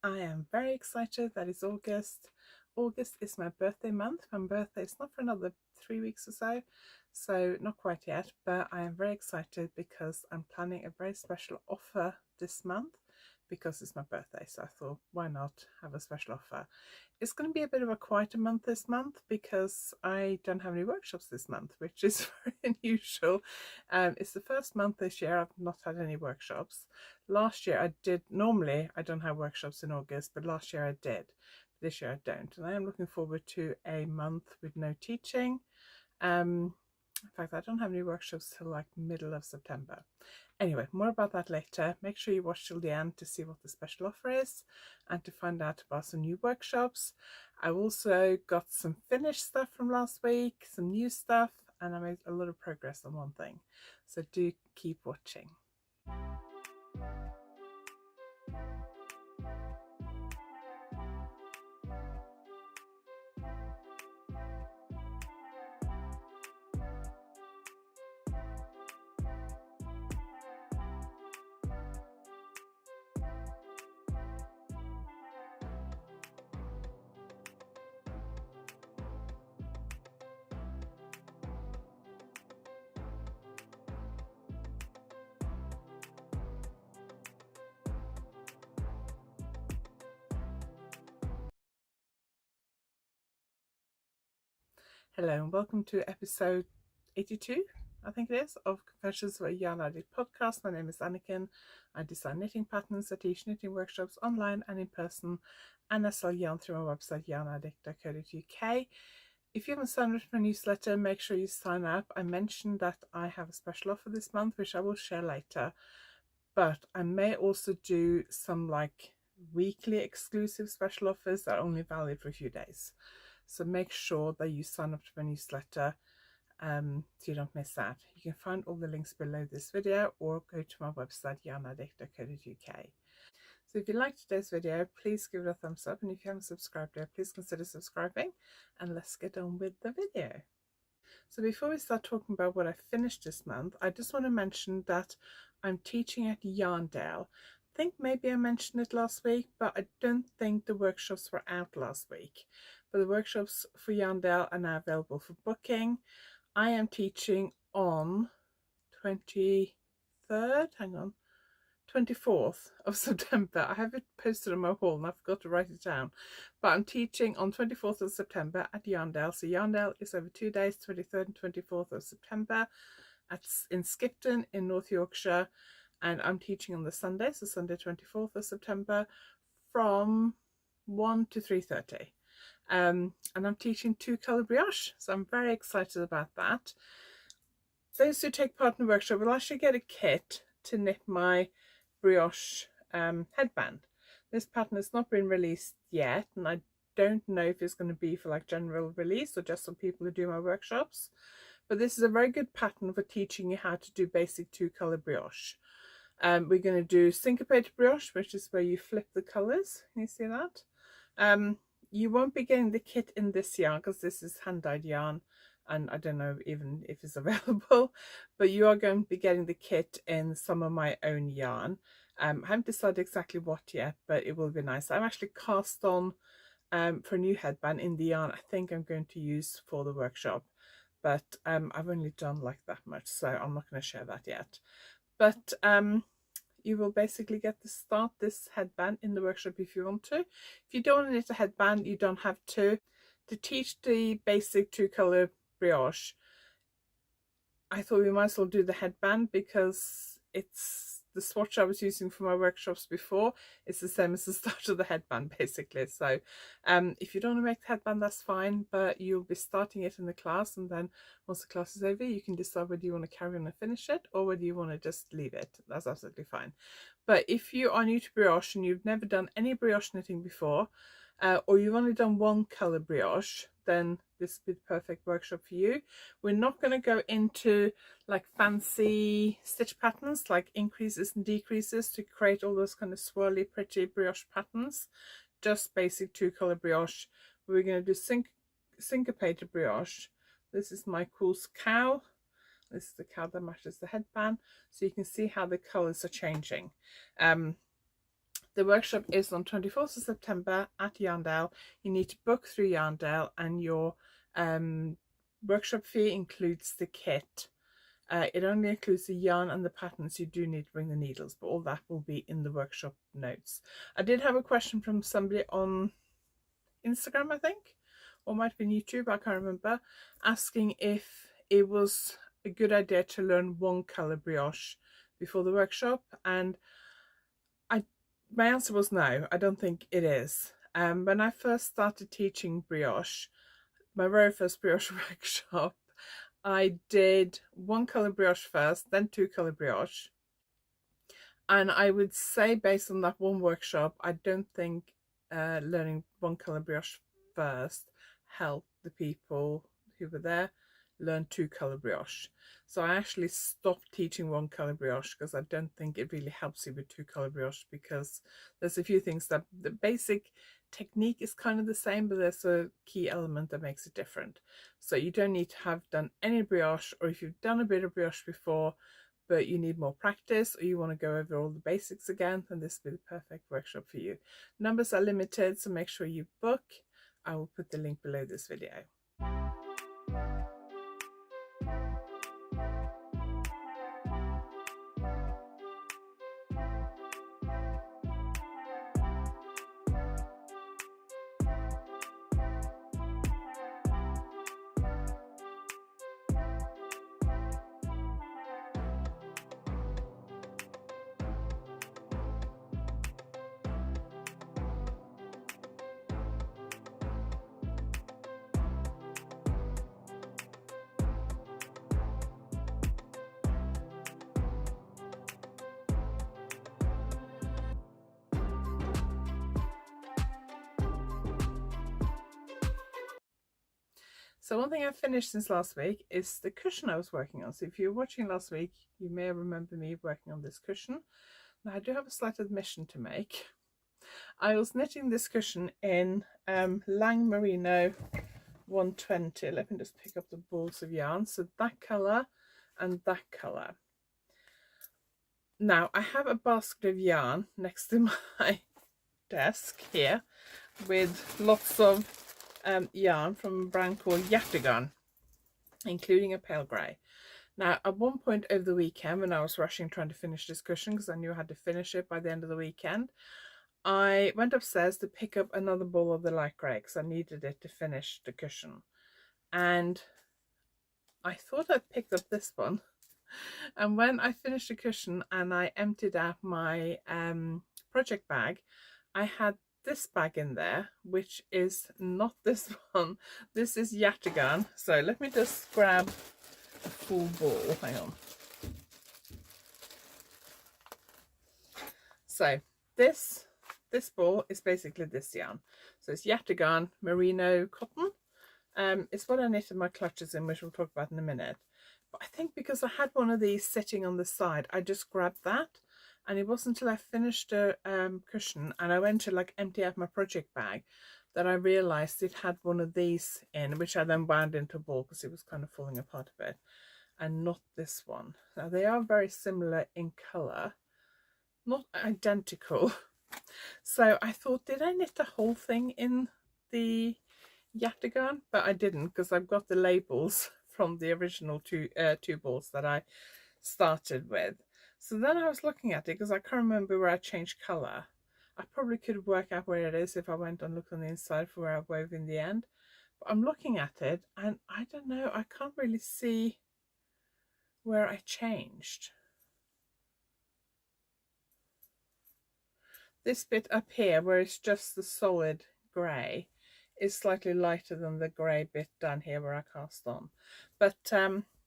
I am very excited that it's August. August is my birthday month. My birthday is not for another 3 weeks or so not quite yet, but I am very excited because I'm planning a very special offer this month because it's my birthday. So I thought, why not have a special offer? It's going to be a bit of a quieter month this month because I don't have any workshops this month, which is very unusual. It's the first month this year I've not had any workshops. Last year I did. Normally I don't have workshops in August, but last year I did. This year I don't, and I am looking forward to a month with no teaching. In fact, I don't have any workshops till like middle of September. Anyway, more about that later. Make sure you watch till the end to see what the special offer is and to find out about some new workshops. I also got some finished stuff from last week, some new stuff, and I made a lot of progress on one thing. So do keep watching. Hello and welcome to episode 82, I think it is, of Confessions of a Yarn Addict podcast. My name is Anniken. I design knitting patterns. I teach knitting workshops online and in person, and I sell yarn through my website yarnaddict.co.uk. If you haven't signed up for my newsletter, make sure you sign up. I mentioned that I have a special offer this month, which I will share later, but I may also do some like weekly exclusive special offers that are only valid for a few days. So make sure that you sign up to my newsletter so you don't miss that. You can find all the links below this video or go to my website yarnaddict.co.uk. So if you liked today's video, please give it a thumbs up, and if you haven't subscribed yet, please consider subscribing, and let's get on with the video. So before we start talking about what I finished this month, I just want to mention that I'm teaching at YarnAddict. I think maybe I mentioned it last week, but I don't think the workshops were out last week. But the workshops for YarnAddict are now available for booking. I am teaching on 24th of September. I have it posted on my wall and I forgot to write it down. But I'm teaching on 24th of September at YarnAddict. So YarnAddict is over 2 days, 23rd and 24th of September. In Skipton in North Yorkshire. And I'm teaching on the Sunday, so Sunday 24th of September from 1 to 3:30. And I'm teaching 2-colour brioche, so I'm very excited about that. Those who take part in the workshop will actually get a kit to knit my brioche headband. This pattern has not been released yet, and I don't know if it's going to be for like general release or just for people who do my workshops. But this is a very good pattern for teaching you how to do basic 2-colour brioche. We're going to do syncopated brioche, which is where you flip the colours. Can you see that? You won't be getting the kit in this yarn because this is hand-dyed yarn, and I don't know even if it's available, but you are going to be getting the kit in some of my own yarn. I haven't decided exactly what yet, but it will be nice. I'm actually cast on for a new headband in the yarn I think I'm going to use for the workshop, but I've only done like that much, so I'm not going to share that yet. But you will basically get to start this headband in the workshop if you want to. If you don't want to knit a headband, you don't have to. To teach the basic 2-colour brioche, I thought we might as well do the headband because it's the swatch I was using for my workshops before. It's the same as the start of the headband basically. So if you don't want to make the headband, that's fine, but you'll be starting it in the class, and then once the class is over you can decide whether you want to carry on and finish it or whether you want to just leave it. That's absolutely fine. But if you are new to brioche and you've never done any brioche knitting before, or you've only done 1-colour brioche, then this would be the perfect workshop for you. We're not going to go into like fancy stitch patterns like increases and decreases to create all those kind of swirly pretty brioche patterns. Just basic 2-colour brioche. We're going to do syncopated brioche. This is my cool's cow. This is the cow that matches the headband, so you can see how the colours are changing. The workshop is on 24th of September at YarnAddict. You need to book through YarnAddict, and your workshop fee includes the kit. It only includes the yarn and the patterns. You do need to bring the needles, but all that will be in the workshop notes. I did have a question from somebody on Instagram, I think, or might have been YouTube, I can't remember, asking if it was a good idea to learn one colour brioche before the workshop, and my answer was no, I don't think it is. When I first started teaching brioche, my very first brioche workshop, I did one colour brioche first, then two colour brioche. And I would say, based on that one workshop, I don't think learning one colour brioche first helped the people who were there learn two colour brioche. So I actually stopped teaching one colour brioche because I don't think it really helps you with two colour brioche, because there's a few things that the basic technique is kind of the same, but there's a key element that makes it different. So you don't need to have done any brioche, or if you've done a bit of brioche before but you need more practice, or you want to go over all the basics again, then this will be the perfect workshop for you. Numbers are limited, so make sure you book. I will put the link below this video. So one thing I finished since last week is the cushion I was working on. So if you were watching last week, you may remember me working on this cushion. Now I do have a slight admission to make. I was knitting this cushion in Lang Merino 120. Let me just pick up the balls of yarn. So that colour and that colour. Now I have a basket of yarn next to my desk here with lots of yarn from a brand called YarnAddict, including a pale grey. Now at one point over the weekend, when I was rushing trying to finish this cushion because I knew I had to finish it by the end of the weekend, I went upstairs to pick up another ball of the light grey because I needed it to finish the cushion, and I thought I'd picked up this one, and when I finished the cushion and I emptied out my project bag, I had this bag in there, which is not this one. This is YarnAddict. So let me just grab a full ball. Hang on. So this ball is basically this yarn. So it's YarnAddict merino cotton. It's what I knitted my clutches in, which we'll talk about in a minute. But I think because I had one of these sitting on the side, I just grabbed that. And it wasn't until I finished the cushion and I went to like empty out my project bag that I realised it had one of these in, which I then wound into a ball because it was kind of falling apart a bit, and not this one. Now they are very similar in colour, not identical. So I thought, did I knit the whole thing in the YarnAddict? But I didn't, because I've got the labels from the original two balls that I started with. So then I was looking at it because I can't remember where I changed colour. I probably could work out where it is if I went and looked on the inside for where I wove in the end. But I'm looking at it and I don't know, I can't really see where I changed. This bit up here where it's just the solid grey is slightly lighter than the grey bit down here where I cast on. But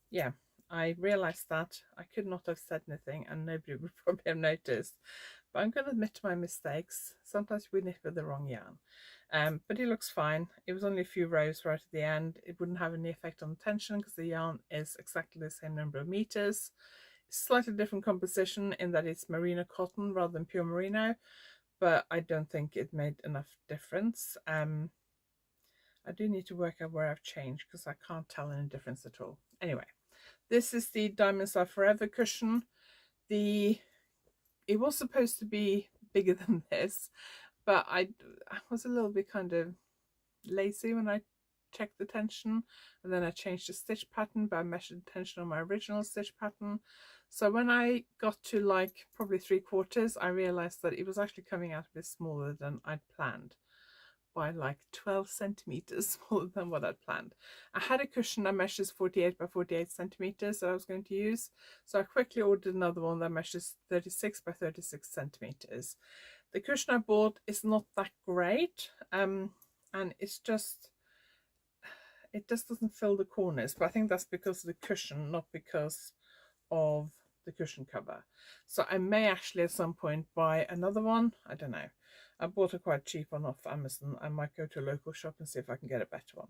yeah, I realised that. I could not have said anything and nobody would probably have noticed. But I'm going to admit to my mistakes. Sometimes we knit with the wrong yarn. But it looks fine. It was only a few rows right at the end. It wouldn't have any effect on the tension because the yarn is exactly the same number of meters. Slightly different composition in that it's merino cotton rather than pure merino. But I don't think it made enough difference. I do need to work out where I've changed because I can't tell any difference at all. Anyway. This is the Diamonds Are Forever cushion. It was supposed to be bigger than this, but I was a little bit kind of lazy when I checked the tension, and then I changed the stitch pattern, but I measured the tension on my original stitch pattern. So when I got to like probably 3/4, I realized that it was actually coming out a bit smaller than I'd planned, by like 12 centimeters smaller than what I'd planned. I had a cushion that measures 48 by 48 centimeters that I was going to use, so I quickly ordered another one that measures 36 by 36 centimeters. The cushion I bought is not that great, and it's just, it just doesn't fill the corners, but I think that's because of the cushion, not because of the cushion cover. So I may actually at some point buy another one. I don't know. I bought a quite cheap one off Amazon. I might go to a local shop and see if I can get a better one.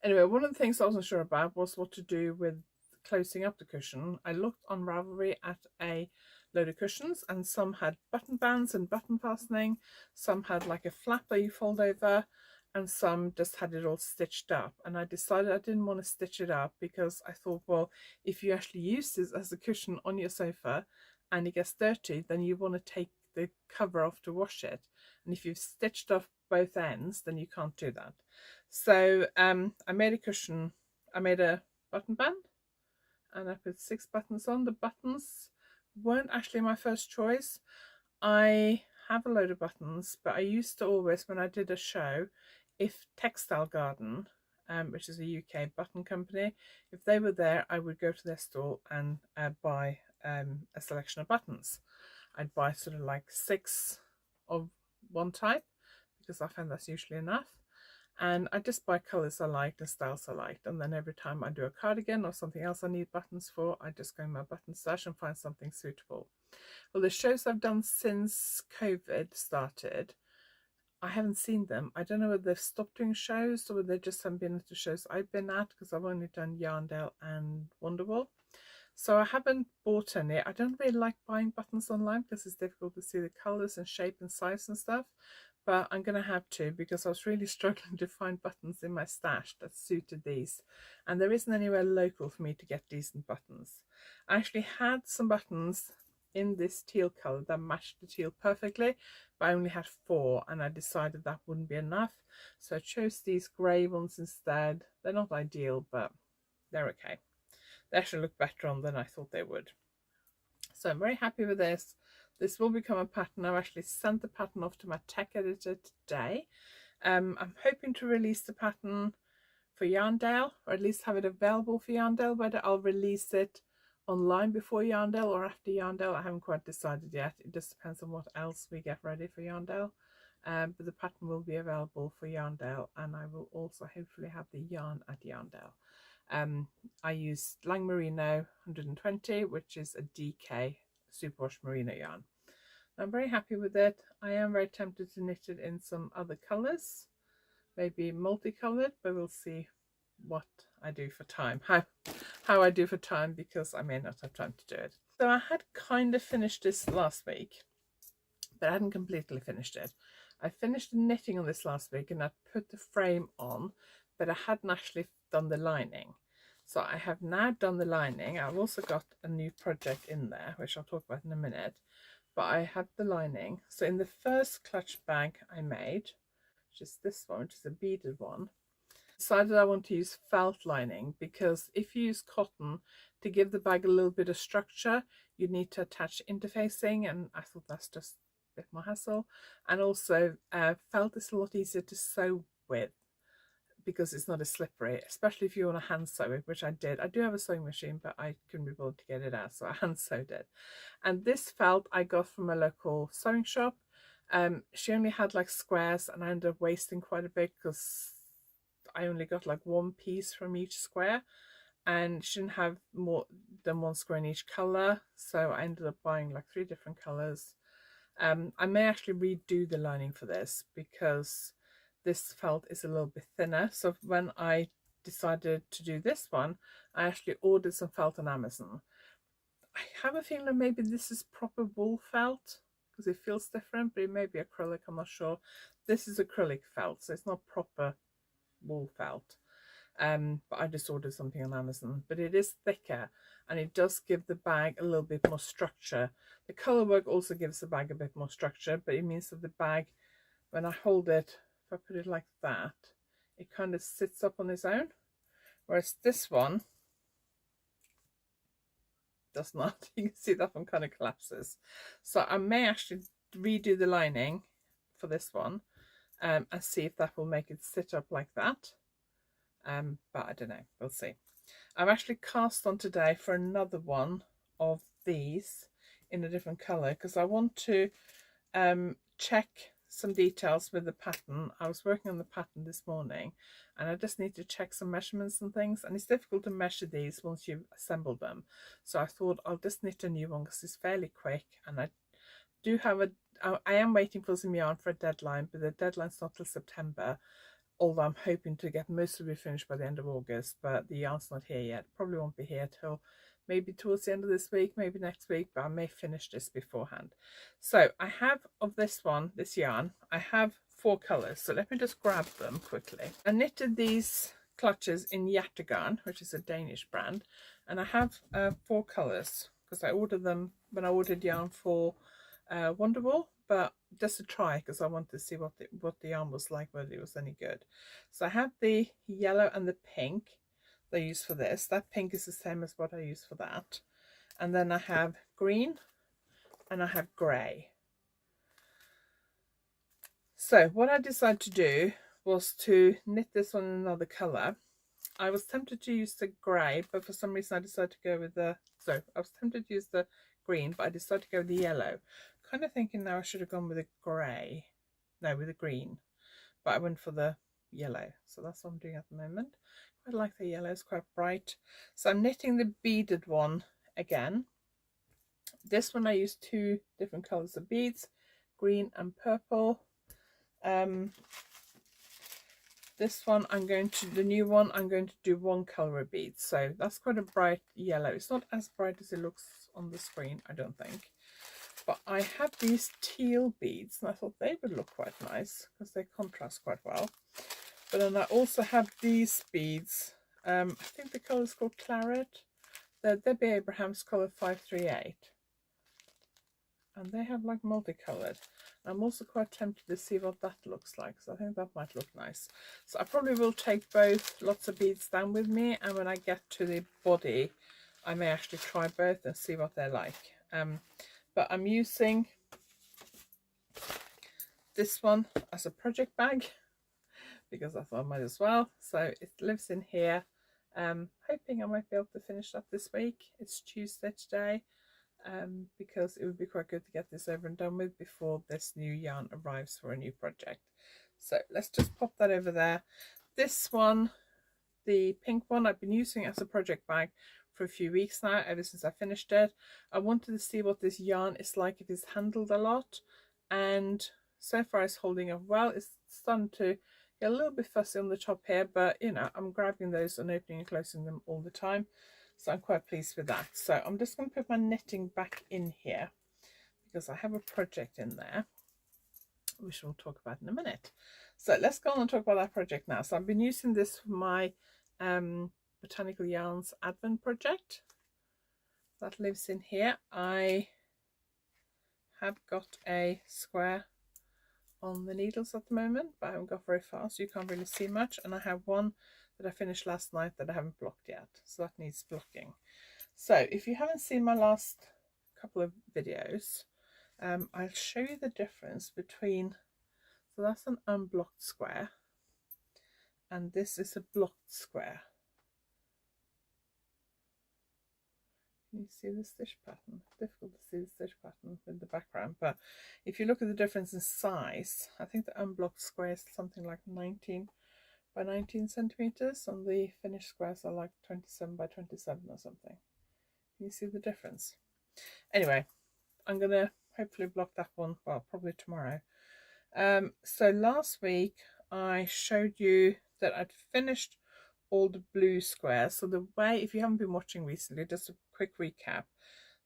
Anyway, one of the things I wasn't sure about was what to do with closing up the cushion. I looked on Ravelry at a load of cushions, and some had button bands and button fastening, some had like a flap that you fold over, and some just had it all stitched up. And I decided I didn't want to stitch it up because I thought, well, if you actually use this as a cushion on your sofa and it gets dirty, then you want to take the cover off to wash it, and if you've stitched off both ends, then you can't do that. So I made a cushion. I made a button band, and I put 6 buttons on. The buttons weren't actually my first choice. I have a load of buttons, but I used to always, when I did a show, if Textile Garden, which is a UK button company, if they were there, I would go to their stall and buy a selection of buttons. I'd buy sort of like 6 of one type, because I found that's usually enough. And I just buy colours I liked and styles I liked, and then every time I do a cardigan or something else I need buttons for, I just go in my button stash and find something suitable. Well, the shows I've done since COVID started, I haven't seen them. I don't know whether they've stopped doing shows or whether they just haven't been at the shows I've been at, because I've only done YarnAddict and Wonderwall. So I haven't bought any. I don't really like buying buttons online because it's difficult to see the colours and shape and size and stuff. But I'm going to have to, because I was really struggling to find buttons in my stash that suited these. And there isn't anywhere local for me to get decent buttons. I actually had some buttons in this teal colour that matched the teal perfectly, but I only had 4, and I decided that wouldn't be enough. So I chose these grey ones instead. They're not ideal, but they're okay. They actually look better on than I thought they would. So I'm very happy with this. This will become a pattern. I've actually sent the pattern off to my tech editor today. I'm hoping to release the pattern for YarnAddict, or at least have it available for YarnAddict. Whether I'll release it online before YarnAddict or after YarnAddict, I haven't quite decided yet. It just depends on what else we get ready for YarnAddict. But the pattern will be available for YarnAddict, and I will also hopefully have the yarn at YarnAddict. I use Lang Merino 120, which is a DK superwash merino yarn. I'm very happy with it. I am very tempted to knit it in some other colours, maybe multicoloured, but we'll see what I do for time, how I do for time, because I may not have time to do it. So I had kind of finished this last week, but I hadn't completely finished it. I finished the knitting on this last week, and I put the frame on, but I hadn't actually done the lining. So I have now done the lining. I've also got a new project in there, which I'll talk about in a minute, but I have the lining. So in the first clutch bag I made, which is this one, which is a beaded one, I decided I want to use felt lining, because if you use cotton to give the bag a little bit of structure, you need to attach interfacing, and I thought that's just a bit more hassle. And also felt is a lot easier to sew with, because it's not as slippery, especially if you want to hand sew it, which I did. I do have a sewing machine, but I couldn't be bothered to get it out, so I hand sewed it. And this felt I got from a local sewing shop. She only had like squares, and I ended up wasting quite a bit because I only got like 1 piece from each square, and she didn't have more than 1 square in each colour, so I ended up buying like 3 different colours. I may actually redo the lining for this, because this felt is a little bit thinner. So when I decided to do this one, I actually ordered some felt on Amazon. I have a feeling that maybe this is proper wool felt, because it feels different, but it may be acrylic, I'm not sure. This is acrylic felt, so it's not proper wool felt. but I just ordered something on Amazon. But it is thicker, and it does give the bag a little bit more structure. The colour work also gives the bag a bit more structure, but it means that the bag, when I hold it, if I put it like that, it kind of sits up on its own, whereas this one does not. You can see that one kind of collapses. So I may actually redo the lining for this one, and see if that will make it sit up like that. But I don't know, we'll see. I've actually cast on today for another one of these in a different colour, because I want to check some details with the pattern. I was working on the pattern this morning, and I just need to check some measurements and things, and it's difficult to measure these once you've assembled them. So I thought I'll just knit a new one because it's fairly quick, and I do have I am waiting for some yarn for a deadline, but the deadline's not till September, although I'm hoping to get most of it finished by the end of August, but the yarn's not here yet. Probably won't be here till maybe towards the end of this week, maybe next week, but I may finish this beforehand. So I have of this one, this yarn, I have 4 colours, so let me just grab them quickly. I knitted these clutches in YarnAddict, which is a Danish brand, and I have 4 colours because I ordered them when I ordered yarn for Wonderwall, but just to try, because I wanted to see what the yarn was like, whether it was any good. So I have the yellow and the pink they use for this. That pink is the same as what I use for that. And then I have green and I have grey. So what I decided to do was to knit this one in another colour. I was tempted to use the grey, but for some reason I decided to go with I was tempted to use the green, but I decided to go with the yellow. Kind of thinking now I should have gone with the grey, no, with the green, but I went for the yellow. So that's what I'm doing at the moment. I like the yellow, it's quite bright. So I'm knitting the beaded one again. This one I used 2 different colours of beads, green and purple. This one the new one, I'm going to do 1 colour of beads. So that's quite a bright yellow. It's not as bright as it looks on the screen, I don't think. But I have these teal beads, and I thought they would look quite nice because they contrast quite well. But then I also have these beads. I think the colour is called Claret. They're Debbie Abraham's colour 538. And they have like multicoloured. I'm also quite tempted to see what that looks like, so I think that might look nice. So I probably will take both lots of beads down with me, and when I get to the body I may actually try both and see what they're like. But I'm using this one as a project bag because I thought I might as well. So it lives in here. Hoping I might be able to finish that this week. It's Tuesday today, because it would be quite good to get this over and done with before this new yarn arrives for a new project. So let's just pop that over there. This one, the pink one, I've been using as a project bag for a few weeks now, ever since I finished it. I wanted to see what this yarn is like if it's handled a lot, and so far it's holding up well. It's starting to get a little bit fussy on the top here, but you know, I'm grabbing those and opening and closing them all the time, so I'm quite pleased with that. So I'm just going to put my knitting back in here because I have a project in there which we'll talk about in a minute. So let's go on and talk about that project now. So I've been using this for my Botanical Yarns Advent project. That lives in here. I have got a square on the needles at the moment, but I haven't got very far, so you can't really see much. And I have one that I finished last night that I haven't blocked yet, so that needs blocking. So if you haven't seen my last couple of videos, I'll show you the difference between, so that's an unblocked square and this is a blocked square. Can you see the stitch pattern? It's difficult to see the stitch pattern with the background, but if you look at the difference in size, I think the unblocked square is something like 19 by 19 centimeters, and the finished squares are like 27 by 27 or something. Can you see the difference? Anyway, I'm gonna hopefully block that one, well, probably tomorrow. So last week I showed you that I'd finished all the blue squares. So the way, if you haven't been watching recently, just a quick recap,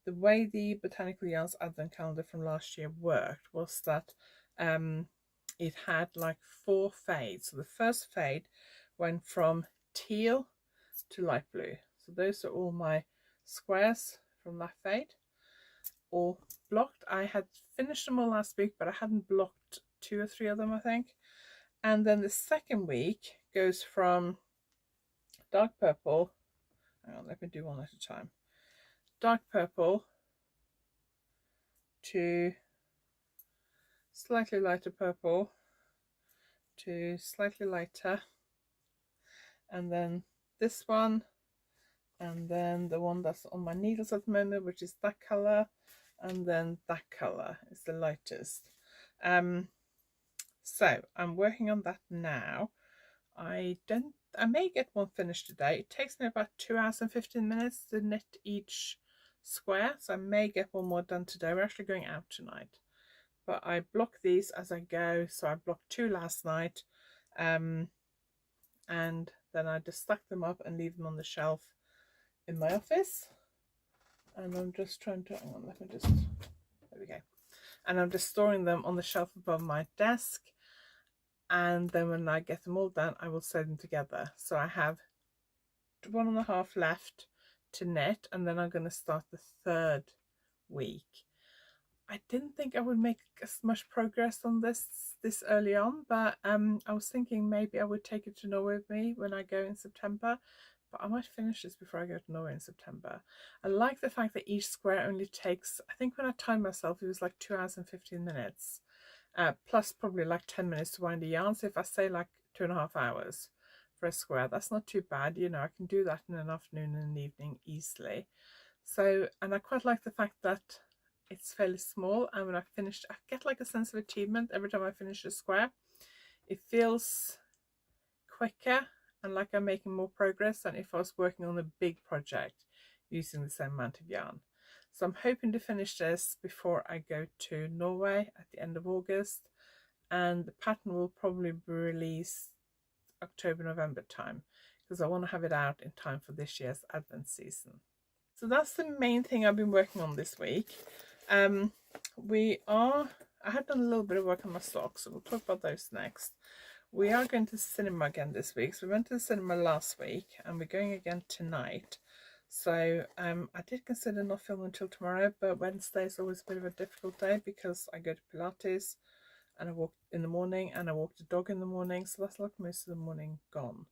the way the Botanical Yarns Advent Calendar from last year worked was that it had like 4 fades. So the first fade went from teal to light blue. So those are all my squares from that fade, all blocked. I had finished them all last week, but I hadn't blocked 2 or 3 of them, I think. And then the second week goes from dark purple, hang on, let me do one at a time, dark purple to slightly lighter purple to slightly lighter, and then this one, and then the one that's on my needles at the moment, which is that colour, and then that colour is the lightest. So I'm working on that now. I may get one finished today. It takes me about 2 hours and 15 minutes to knit each square, so I may get one more done today. We're actually going out tonight, but I block these as I go. So I blocked 2 last night, and then I just stack them up and leave them on the shelf in my office. And I'm just trying to, hang on, let me just, there we go. And I'm just storing them on the shelf above my desk. And then when I get them all done, I will sew them together. So I have 1.5 left to knit, and then I'm going to start the 3rd week. I didn't think I would make as much progress on this early on, but I was thinking maybe I would take it to Norway with me when I go in September. But I might finish this before I go to Norway in September. I like the fact that each square only takes, I think when I timed myself, it was like 2 hours and 15 minutes. Plus probably like 10 minutes to wind the yarn. So if I say like 2.5 hours for a square, that's not too bad. You know, I can do that in an afternoon and an evening easily. So, and I quite like the fact that it's fairly small, and when I finish, I get like a sense of achievement every time I finish a square. It feels quicker and like I'm making more progress than if I was working on a big project using the same amount of yarn. So I'm hoping to finish this before I go to Norway at the end of August, and the pattern will probably be released October, November time, because I want to have it out in time for this year's Advent season. So that's the main thing I've been working on this week. I have done a little bit of work on my socks, so we'll talk about those next. We are going to the cinema again this week. So we went to the cinema last week, and we're going again tonight. So I did consider not filming until tomorrow, but Wednesday is always a bit of a difficult day because I go to Pilates and I walk in the morning and I walk the dog in the morning. So that's like most of the morning gone.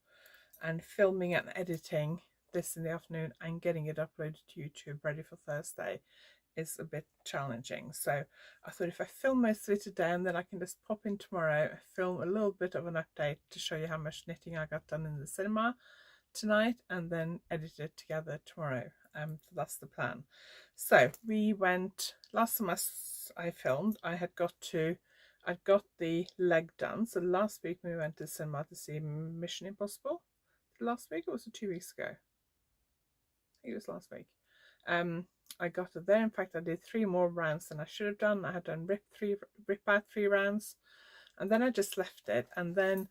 And filming and editing this in the afternoon and getting it uploaded to YouTube ready for Thursday is a bit challenging. So I thought if I film most of it today, and then I can just pop in tomorrow, film a little bit of an update to show you how much knitting I got done in the cinema tonight, and then edit it together tomorrow. So that's the plan. So we went, last time I filmed, I'd got the leg done. So last week we went to the cinema to see Mission Impossible. Last week, or was it 2 weeks ago? I think it was last week. I got it there. In fact, I did 3 more rounds than I should have done. I had done rip out 3 rounds, and then I just left it. And then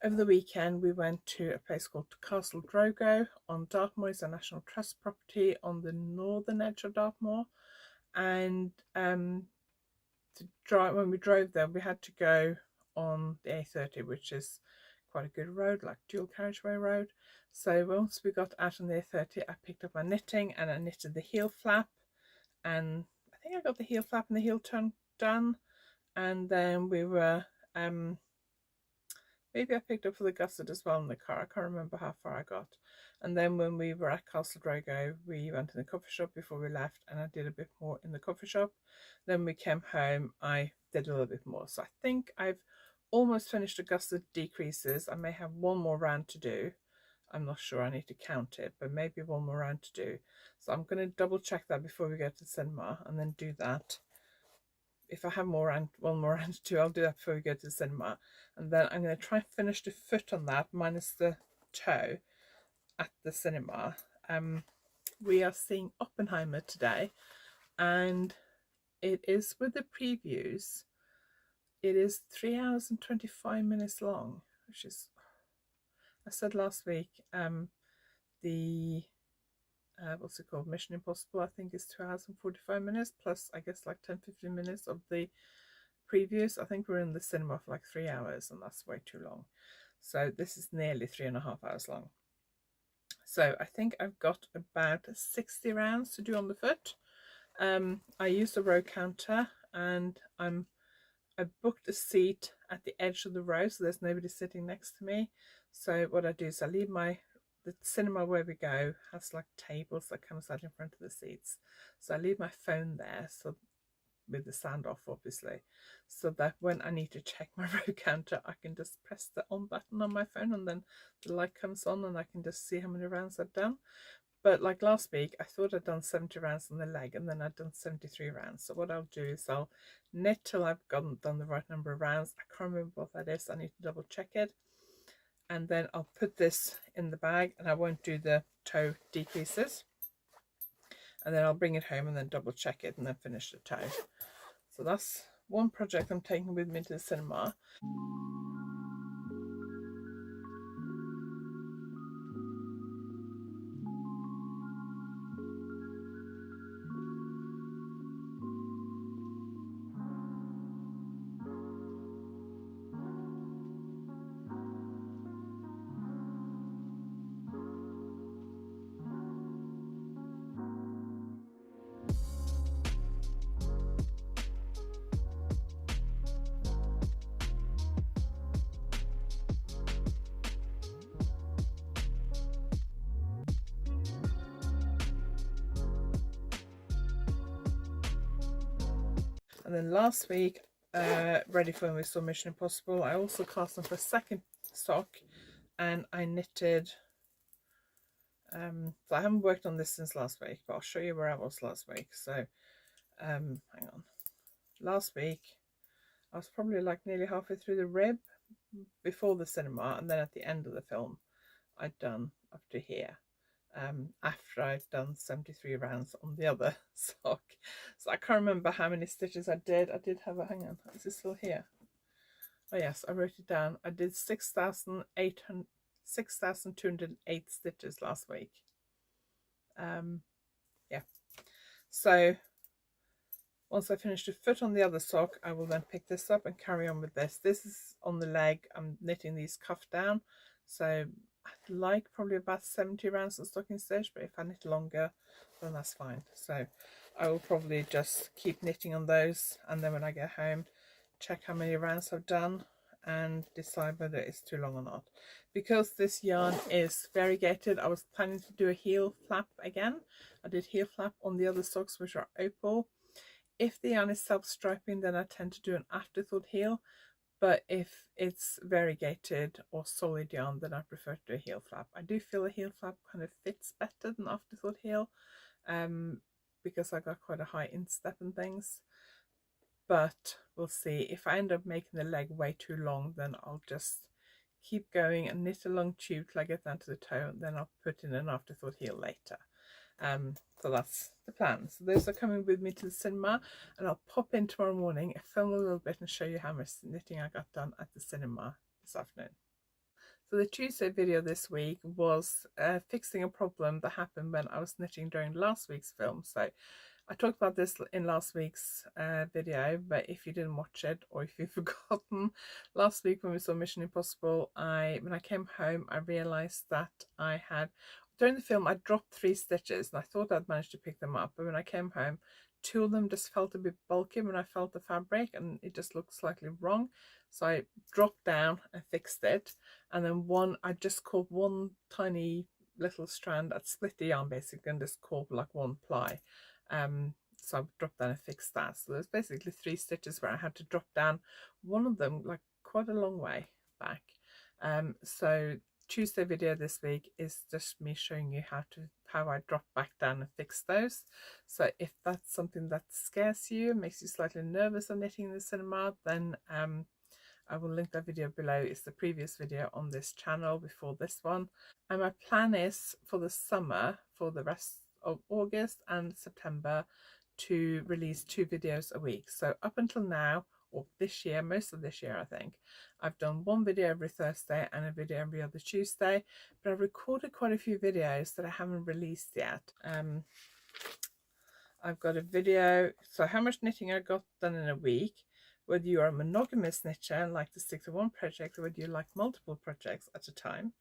over the weekend we went to a place called Castle Drogo on Dartmoor. It's a National Trust property on the northern edge of Dartmoor. And when we drove there, we had to go on the A30, which is quite a good road, like dual carriageway road. So once we got out on the A30, I picked up my knitting and I knitted the heel flap, and I think I got the heel flap and the heel turn done. And then we were maybe I picked up for the gusset as well in the car. I can't remember how far I got. And then when we were at Castle Drogo, we went to the coffee shop before we left, and I did a bit more in the coffee shop. Then we came home, I did a little bit more. So I think I've almost finished the gusset decreases. I may have one more round to do. I'm not sure, I need to count it, but maybe one more round to do. So I'm going to double check that before we go to the cinema, and then do that. If I have one more round to do, I'll do that before we go to the cinema. And then I'm going to try and finish the foot on that, minus the toe, at the cinema. We are seeing Oppenheimer today, and it is, with the previews, it is 3 hours and 25 minutes long, which is, I said last week, what's it called, Mission Impossible, I think is 2 hours and 45 minutes, plus I guess like 10-15 minutes of the previews. I think we're in the cinema for like 3 hours, and that's way too long. So this is nearly 3.5 hours long. So I think I've got about 60 rounds to do on the foot. I used a row counter, and I booked a seat at the edge of the row, so there's nobody sitting next to me. So what I do is I leave the cinema where we go has like tables that comes out in front of the seats. So I leave my phone there, so with the sound off obviously, so that when I need to check my row counter, I can just press the on button on my phone, and then the light comes on and I can just see how many rounds I've done. But like last week, I thought I'd done 70 rounds on the leg, and then I'd done 73 rounds. So what I'll do is I'll knit till I've done the right number of rounds. I can't remember what that is. I need to double check it. And then I'll put this in the bag, and I won't do the toe decreases. And then I'll bring it home and then double check it and then finish the toe. So that's one project I'm taking with me to the cinema. And then last week, ready for when we saw Mission Impossible, I also cast on for a second sock, and I knitted. So I haven't worked on this since last week, but I'll show you where I was last week. So hang on. Last week I was probably like nearly halfway through the rib before the cinema, and then at the end of the film I'd done up to here. After I'd done 73 rounds on the other sock. So I can't remember how many stitches I did. I did have a, hang on, is it still here? Oh yes, I wrote it down. I did 6,208 stitches last week. Yeah. So once I finish the foot on the other sock, I will then pick this up and carry on with this. This is on the leg. I'm knitting these cuff down. So I'd like probably about 70 rounds of stocking stitch, but if I knit longer, then that's fine. So I will probably just keep knitting on those, and then when I get home, check how many rounds I've done and decide whether it's too long or not. Because this yarn is variegated, I was planning to do a heel flap again. I did heel flap on the other socks, which are opal. If the yarn is self-striping, then I tend to do an afterthought heel. But if it's variegated or solid yarn, then I prefer to do a heel flap. I do feel a heel flap kind of fits better than afterthought heel, because I got quite a high instep and things. But we'll see. If I end up making the leg way too long, then I'll just keep going and knit a long tube till I get down to the toe, and then I'll put in an afterthought heel later. So that's the plan. So those are coming with me to the cinema, and I'll pop in tomorrow morning, film a little bit and show you how much knitting I got done at the cinema this afternoon. So the Tuesday video this week was fixing a problem that happened when I was knitting during last week's film. So I talked about this in last week's video, but if you didn't watch it or if you've forgotten, last week when we saw Mission Impossible, when I came home, I realised that I had, during the film, I dropped 3 stitches, and I thought I'd managed to pick them up, but when I came home, 2 of them just felt a bit bulky when I felt the fabric, and it just looked slightly wrong. So I dropped down and fixed it, and then one, I just caught one tiny little strand. I'd split the yarn basically and just caught like one ply. So I dropped down and fixed that. So there's basically 3 stitches where I had to drop down one of them like quite a long way back. So Tuesday video this week is just me showing you how I drop back down and fix those. So if that's something that scares you, makes you slightly nervous on knitting in the cinema, then I will link that video below. It's the previous video on this channel before this one. And my plan is for the summer, for the rest of August and September, to release 2 videos a week. So up until now, or this year, most of this year I think, I've done 1 video every Thursday and a video every other Tuesday, but I've recorded quite a few videos that I haven't released yet. I've got a video, so how much knitting I got done in a week, whether you're a monogamous knitter and like to stick to one project, or whether you like multiple projects at a time.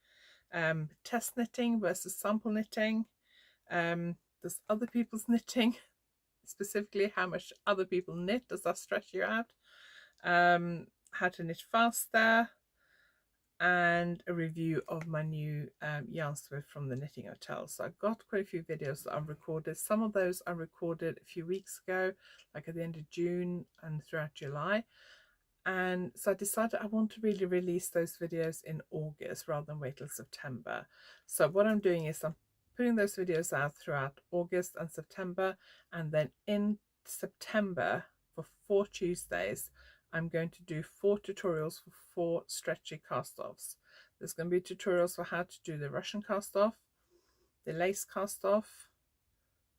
test knitting versus sample knitting. There's other people's knitting, specifically how much other people knit, does that stretch you out? How to knit faster, and a review of my new yarn swift from the Knitting Hotel. So I've got quite a few videos that I've recorded. Some of those I recorded a few weeks ago, like at the end of June and throughout July. And so I decided I want to really release those videos in August rather than wait till September. So what I'm doing is I'm putting those videos out throughout August and September, and then in September for 4 Tuesdays I'm going to do 4 tutorials for 4 stretchy cast-offs. There's going to be tutorials for how to do the Russian cast-off, the lace cast-off,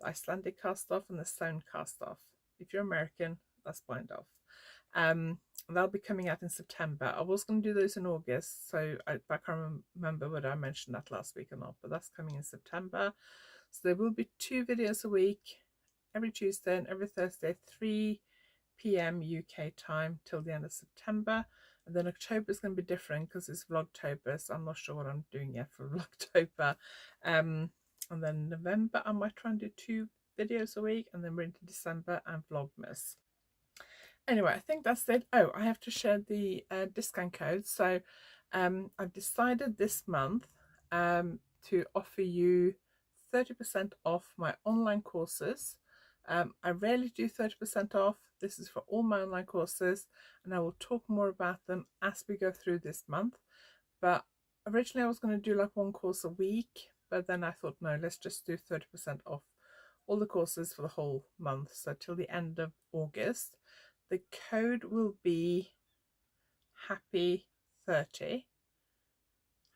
the Icelandic cast-off, and the sewn cast-off. If you're American, that's bind off. That'll be coming out in September. I was going to do those in August, so I can't remember whether I mentioned that last week or not, but that's coming in September. So there will be 2 videos a week, every Tuesday and every Thursday, 3 p.m. UK time till the end of September. And then October is going to be different because it's Vlogtober, so I'm not sure what I'm doing yet for Vlogtober. And then November I might try and do 2 videos a week, and then we're into December and Vlogmas. Anyway, I think that's it. Oh, I have to share the discount code. So I've decided this month to offer you 30% off my online courses. I rarely do 30% off. This is for all my online courses, and I will talk more about them as we go through this month. But originally I was going to do like 1 course a week, but then I thought, no, let's just do 30% off all the courses for the whole month, so till the end of August. The code will be happy30,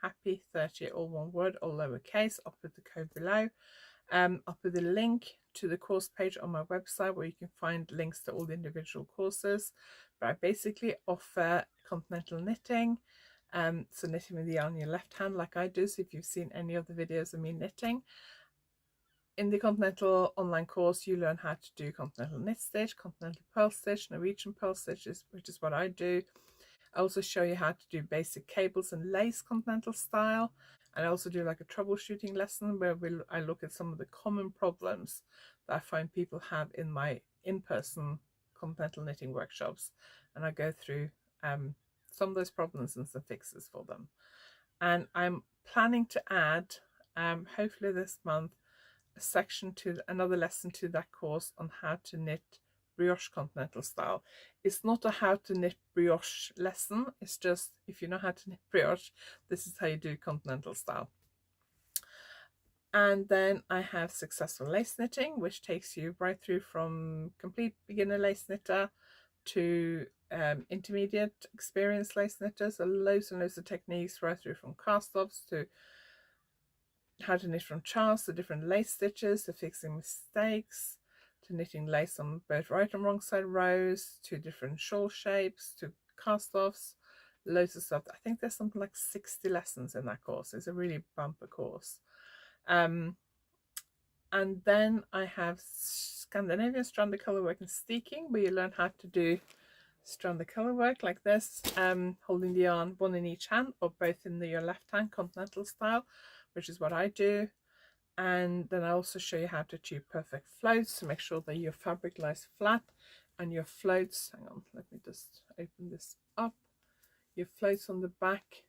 happy30, all one word, all lowercase. I'll put the code below. I'll put the link to the course page on my website where you can find links to all the individual courses. But I basically offer continental knitting, so knitting with the yarn in your left hand like I do. So if you've seen any of the videos of me knitting, in the Continental online course, you learn how to do continental knit stitch, continental purl stitch, Norwegian purl stitches, which is what I do. I also show you how to do basic cables and lace continental style. And I also do like a troubleshooting lesson where I look at some of the common problems that I find people have in my in-person continental knitting workshops. And I go through some of those problems and some fixes for them. And I'm planning to add, hopefully this month, section to another lesson to that course on how to knit brioche continental style. It's not a how to knit brioche lesson, it's just if you know how to knit brioche, this is how you do continental style. And then I have successful lace knitting, which takes you right through from complete beginner lace knitter to intermediate experienced lace knitters. So loads and loads of techniques right through from cast-offs to how to knit from charts, to different lace stitches, to fixing mistakes, to knitting lace on both right and wrong side rows, to different shawl shapes, to cast-offs, loads of stuff. I think there's something like 60 lessons in that course. It's a really bumper course. And then I have Scandinavian stranded colourwork and steeking, where you learn how to do stranded colourwork like this, holding the yarn one in each hand or both in your left hand, continental style, which is what I do. And then I also show you how to achieve perfect floats to make sure that your fabric lies flat and your floats, hang on, let me just open this up, your floats on the back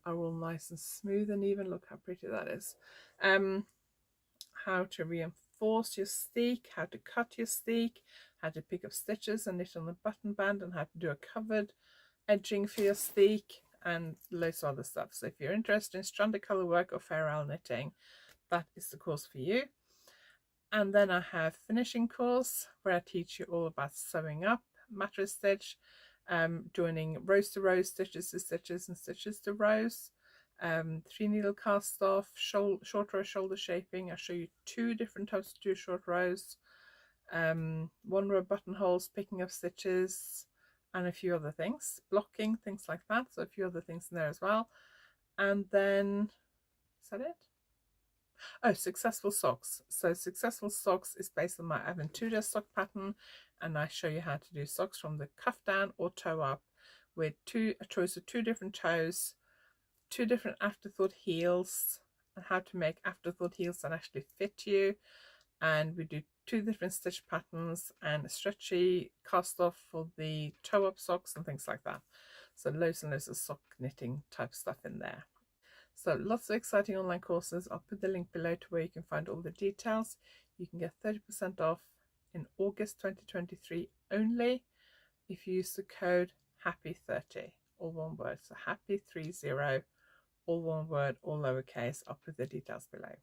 are all nice and smooth and even. Look how pretty that is. How to reinforce your steek, how to cut your steek, how to pick up stitches and knit on the button band, and how to do a covered edging for your steek, and loads of other stuff. So if you're interested in stranded colourwork or fair owl knitting, that is the course for you. And then I have finishing course where I teach you all about sewing up, mattress stitch, joining rows to rows, stitches to stitches and stitches to rows, 3 needle cast off, short row shoulder shaping. I'll show you 2 different types to do short rows, 1 row buttonholes, picking up stitches, and a few other things, blocking, things like that. So a few other things in there as well. And then, is that it? Oh, successful socks. So successful socks is based on my Aventura sock pattern, and I show you how to do socks from the cuff down or toe up with a choice of 2 different toes, 2 different afterthought heels and how to make afterthought heels that actually fit you. And we do 2 different stitch patterns and a stretchy cast off for the toe up socks and things like that. So loads and loads of sock knitting type stuff in there. So lots of exciting online courses. I'll put the link below to where you can find all the details. You can get 30% off in August 2023 only if you use the code HAPPY30, all one word. So HAPPY30, all one word, all lowercase. I'll put the details below.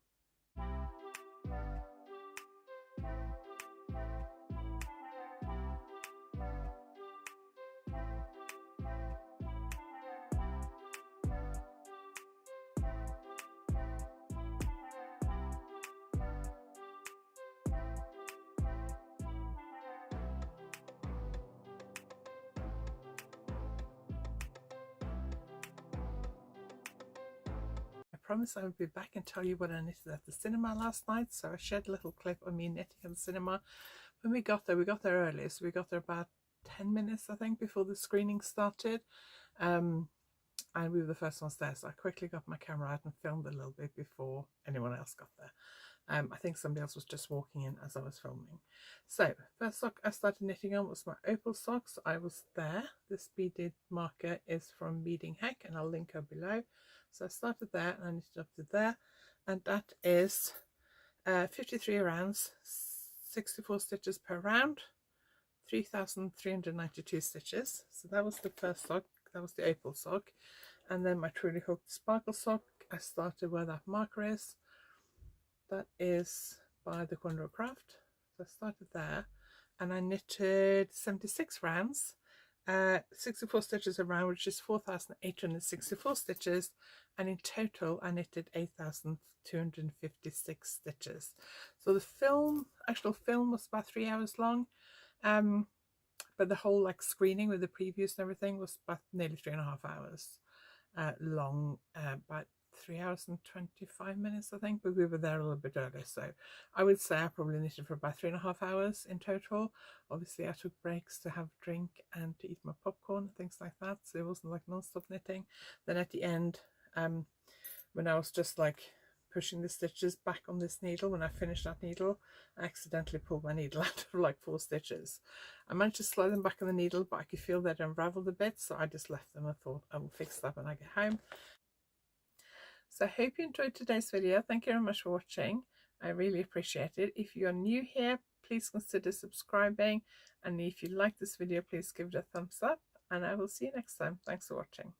I promised I would be back and tell you what I knitted at the cinema last night, so I shared a little clip of me knitting at the cinema. When we got there early, so we got there about 10 minutes I think before the screening started, and we were the first ones there, so I quickly got my camera out and filmed a little bit before anyone else got there. I think somebody else was just walking in as I was filming. So first sock I started knitting on was my opal socks. I was there. This beaded marker is from Beading Heck and I'll link her below. So I started there and I knitted up to there, and that is 53 rounds, 64 stitches per round, 3,392 stitches. So that was the first sock, that was the opal sock. And then my Truly Hooked Sparkle sock, I started where that marker is. That is by the Corner Craft. So I started there and I knitted 76 rounds, 64 stitches a round, which is 4,864 stitches, and in total I knitted 8,256 stitches. So the actual film was about 3 hours long, but the whole like screening with the previews and everything was about nearly 3.5 hours long, about 3 hours and 25 minutes I think, but we were there a little bit earlier, so I would say I probably knitted for about 3.5 hours in total. Obviously I took breaks to have a drink and to eat my popcorn and things like that, so it wasn't like non-stop knitting. Then at the end, when I was just like pushing the stitches back on this needle, when I finished that needle, I accidentally pulled my needle out of like 4 stitches. I managed to slide them back on the needle, but I could feel they'd unraveled a bit, so I just left them. I thought I will fix that when I get home. So I hope you enjoyed today's video. Thank you very much for watching. I really appreciate it. If you're new here, please consider subscribing. And if you like this video, please give it a thumbs up. And I will see you next time. Thanks for watching.